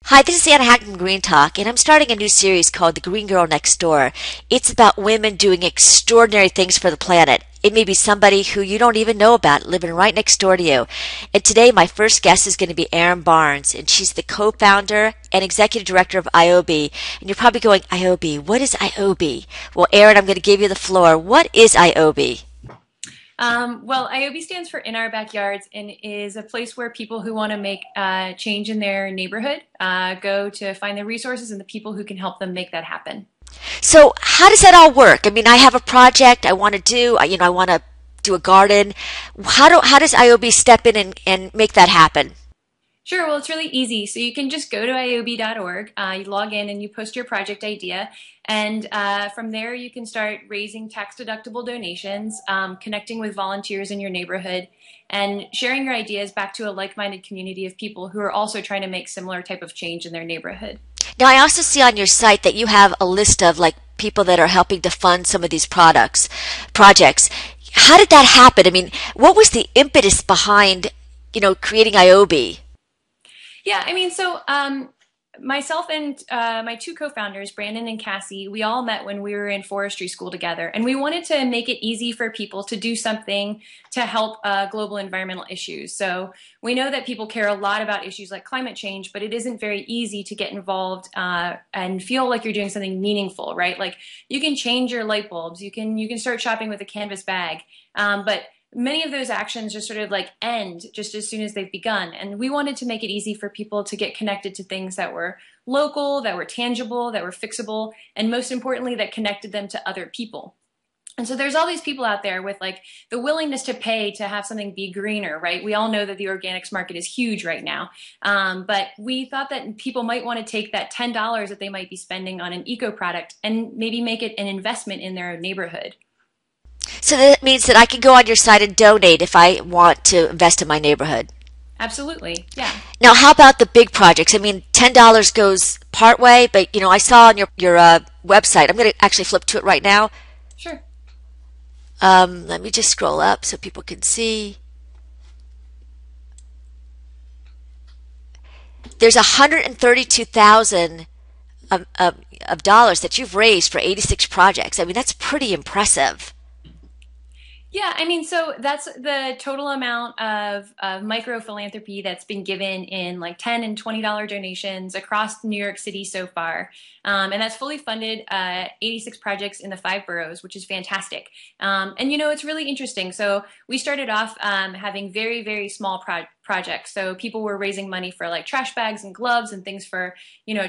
Hi, this is Anna Hackman from Green Talk, and I'm starting a new series called The Green Girl Next Door. It's about women doing extraordinary things for the planet. It may be somebody who you don't even know about living right next door to you. And today, my first guest is going to be Erin Barnes, and she's the co-founder and executive director of ioby. And you're probably going, ioby, what is ioby? Well, Erin, I'm going to give you the floor. What is ioby? Well, ioby stands for In Our Backyards and is a place where people who want to make change in their neighborhood go to find the resources and the people who can help them make that happen. So how does that all work? I mean, I have a project I want to do, I want to do a garden. How does ioby step in and make that happen? Sure, well, it's really easy. So you can just go to ioby.org, you log in and you post your project idea. And from there, you can start raising tax-deductible donations, connecting with volunteers in your neighborhood, and sharing your ideas back to a like-minded community of people who are also trying to make similar type of change in their neighborhood. Now, I also see on your site that you have a list of like people that are helping to fund some of these projects. How did that happen? I mean, what was the impetus behind, creating ioby? Yeah, I mean, so myself and my two co-founders, Brandon and Cassie, we all met when we were in forestry school together, and we wanted to make it easy for people to do something to help global environmental issues. So we know that people care a lot about issues like climate change, but it isn't very easy to get involved and feel like you're doing something meaningful, right? Like you can change your light bulbs, you can start shopping with a canvas bag, but many of those actions just sort of like end just as soon as they've begun. And we wanted to make it easy for people to get connected to things that were local, that were tangible, that were fixable, and most importantly, that connected them to other people. And so there's all these people out there with like the willingness to pay to have something be greener, right? We all know that the organics market is huge right now. But we thought that people might want to take that $10 that they might be spending on an eco product and maybe make it an investment in their neighborhood. So that means that I can go on your site and donate if I want to invest in my neighborhood. Absolutely, yeah. Now, how about the big projects? I mean, $10 goes part way, but I saw on your website. I'm going to actually flip to it right now. Sure. Let me just scroll up so people can see. There's 132,000 of dollars that you've raised for 86 projects. I mean, that's pretty impressive. Yeah, I mean, so that's the total amount of micro philanthropy that's been given in like $10 and $20 donations across New York City so far. And that's fully funded 86 projects in the 5 boroughs, which is fantastic. And it's really interesting. So we started off having very, very small projects. So people were raising money for like trash bags and gloves and things for,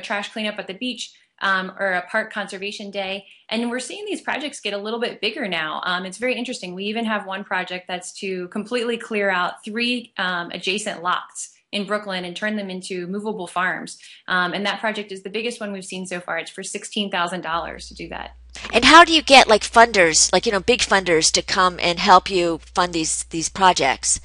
trash cleanup at the beach. Or a park conservation day. And we're seeing these projects get a little bit bigger now. It's very interesting. We even have one project that's to completely clear out 3 adjacent lots in Brooklyn and turn them into movable farms. And that project is the biggest one we've seen so far. It's for $16,000 to do that. And how do you get like funders, like big funders to come and help you fund these projects?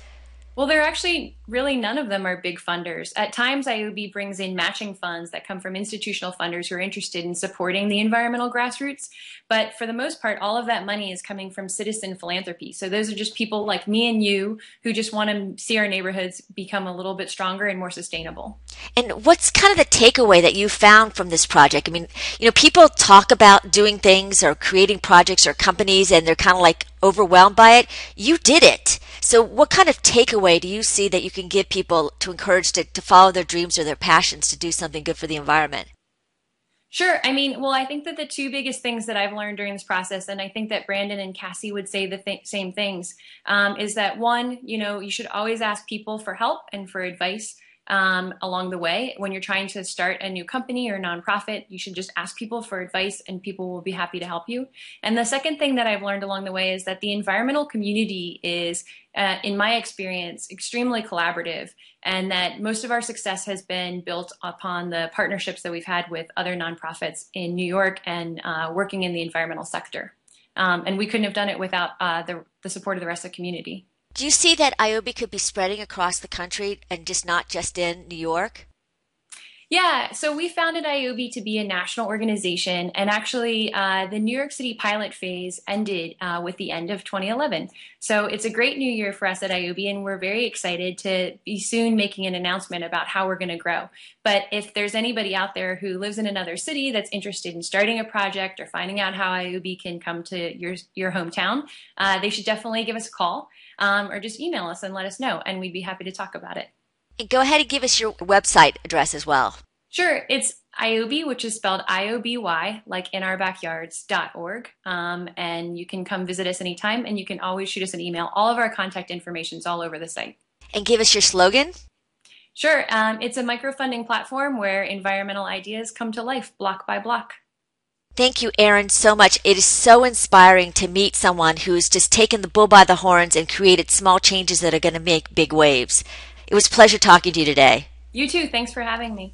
Well, there are actually really none of them are big funders. At times, ioby brings in matching funds that come from institutional funders who are interested in supporting the environmental grassroots. But for the most part, all of that money is coming from citizen philanthropy. So those are just people like me and you who just want to see our neighborhoods become a little bit stronger and more sustainable. And what's kind of the takeaway that you found from this project? I mean, people talk about doing things or creating projects or companies and they're kind of like overwhelmed by it. You did it. So what kind of takeaway do you see that you can give people to encourage to follow their dreams or their passions to do something good for the environment? Sure. I mean, well, I think that the 2 biggest things that I've learned during this process, and I think that Brandon and Cassie would say the same things, is that one, you should always ask people for help and for advice along the way. When you're trying to start a new company or nonprofit, you should just ask people for advice and people will be happy to help you. And the second thing that I've learned along the way is that the environmental community is, in my experience, extremely collaborative, and that most of our success has been built upon the partnerships that we've had with other nonprofits in New York and working in the environmental sector. And we couldn't have done it without the support of the rest of the community. Do you see that ioby could be spreading across the country and not just in New York? Yeah, so we founded ioby to be a national organization, and actually, the New York City pilot phase ended with the end of 2011. So it's a great new year for us at ioby, and we're very excited to be soon making an announcement about how we're going to grow. But if there's anybody out there who lives in another city that's interested in starting a project or finding out how ioby can come to your hometown, they should definitely give us a call or just email us and let us know, and we'd be happy to talk about it. And go ahead and give us your website address as well. Sure, it's ioby, which is spelled IOBY, like in our backyards.org. And you can come visit us anytime, and you can always shoot us an email. All of our contact information is all over the site. And give us your slogan. Sure, it's a microfunding platform where environmental ideas come to life block by block. Thank you, Erin, so much. It is so inspiring to meet someone who's just taken the bull by the horns and created small changes that are going to make big waves. It was a pleasure talking to you today. You too, thanks for having me.